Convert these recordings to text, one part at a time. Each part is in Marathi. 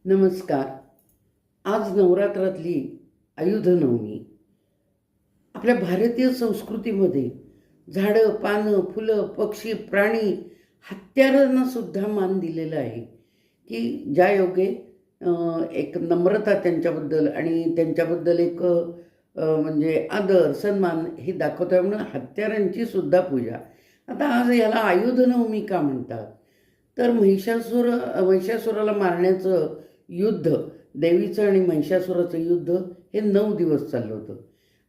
नमस्कार. आज नवरात्रातली आयुध नवमी. आपल्या भारतीय संस्कृतीमध्ये झाडं, पानं, फुलं, पक्षी, प्राणी, हत्यारांना सुद्धा मान दिलेला आहे की ज्या योगे एक नम्रता त्यांच्याबद्दल आणि त्यांच्याबद्दल एक म्हणजे आदर सन्मान हे दाखवता म्हणून हत्यारांची सुद्धा पूजा. आता आज याला आयुध नवमी का म्हणतात? तर महिषासुराला मारण्याचं युद्ध, देवीचं आणि महिषासुराचं युद्ध हे 9 दिवस चाललं होतं.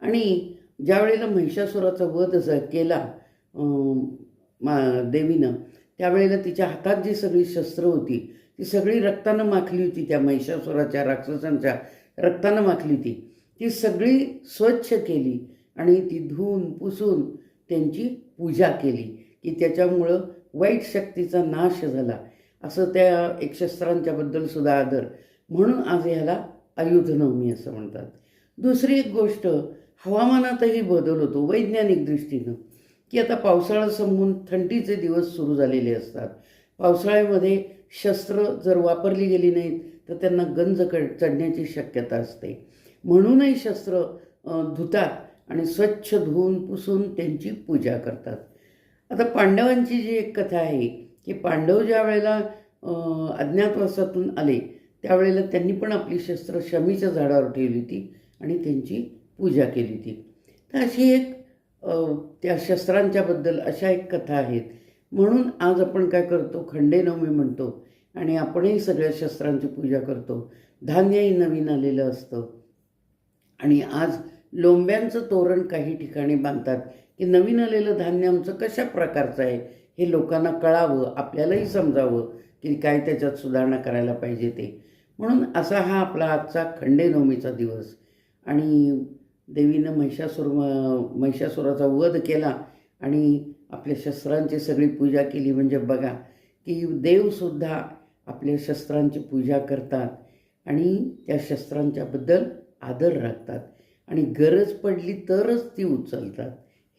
आणि ज्या वेळेला महिषासुराचा वध केला देवीनं, त्यावेळेला तिच्या हातात जी सगळी शस्त्र होती ती सगळी रक्तानं माखली होती. त्या महिषासुराच्या राक्षसांच्या रक्तानं माखली होती. ती सगळी स्वच्छ केली आणि ती धुवून पुसून त्यांची पूजा केली की त्याच्यामुळं वाईट शक्तीचा नाश झाला, असं त्या एक शस्त्रांच्याबद्दल सुद्धा आदर म्हणून आज ह्याला आयुध नवमी असं म्हणतात. दुसरी एक गोष्ट, हवामानातही बदल होतो वैज्ञानिक दृष्टीनं, की आता पावसाळा संपून थंडीचे दिवस सुरू झालेले असतात. पावसाळ्यामध्ये शस्त्र जर वापरली गेली नाहीत तर त्यांना गंज चढण्याची शक्यता असते. म्हणूनही शस्त्र धुतात आणि स्वच्छ धुवून पुसून त्यांची पूजा करतात. आता पांडवांची जी एक कथा आहे की पांडव ज्या वेळेला अज्ञातवासातून आले त्यावेळेला त्यांनी पण आपली शस्त्र शमीच्या झाडावर ठेवली होती आणि त्यांची पूजा केली होती. तर अशी एक त्या शस्त्रांच्याबद्दल अशा एक कथा आहेत. म्हणून आज आपण काय करतो, खंडेनवमी म्हणतो आणि आपणही सगळ्या शस्त्रांची पूजा करतो. धान्यही नवीन आलेलं असतं आणि आज लोंब्यांचं तोरण काही ठिकाणी बांधतात की नवीन आलेलं धान्य आमचं कशा प्रकारचं आहे हे लोकांना कळावं, आपल्यालाही समजावं की काय त्याच्यात सुधारणा करायला पाहिजे ते. म्हणून असा हा आपला आजचा खंडेनवमीचा दिवस. आणि देवीनं महिषासुराचा वध केला आणि आपल्या शस्त्रांची सगळी पूजा केली. म्हणजे बघा की देवसुद्धा आपल्या शस्त्रांची पूजा करतात आणि त्या शस्त्रांच्याबद्दल आदर राखतात आणि गरज पडली तरच ती उचलतात,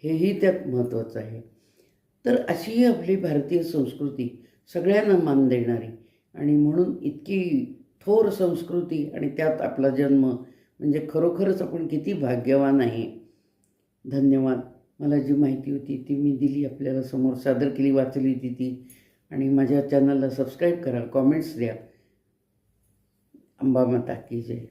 हेही त्यात महत्त्वाचं आहे. तर अशी ही आपली भारतीय संस्कृती सगळ्यांना मान देणारी आणि म्हणून इतकी थोर संस्कृती आणि त्यात आपला जन्म म्हणजे खरोखरच आपण किती भाग्यवान आहे. धन्यवाद. मला जी माहिती होती ती मी दिली, आपल्याला समोर सादर केली, वाचली ती. आणि माझ्या चॅनलला सबस्क्राईब करा, कॉमेंट्स द्या. अंबा माता की जय.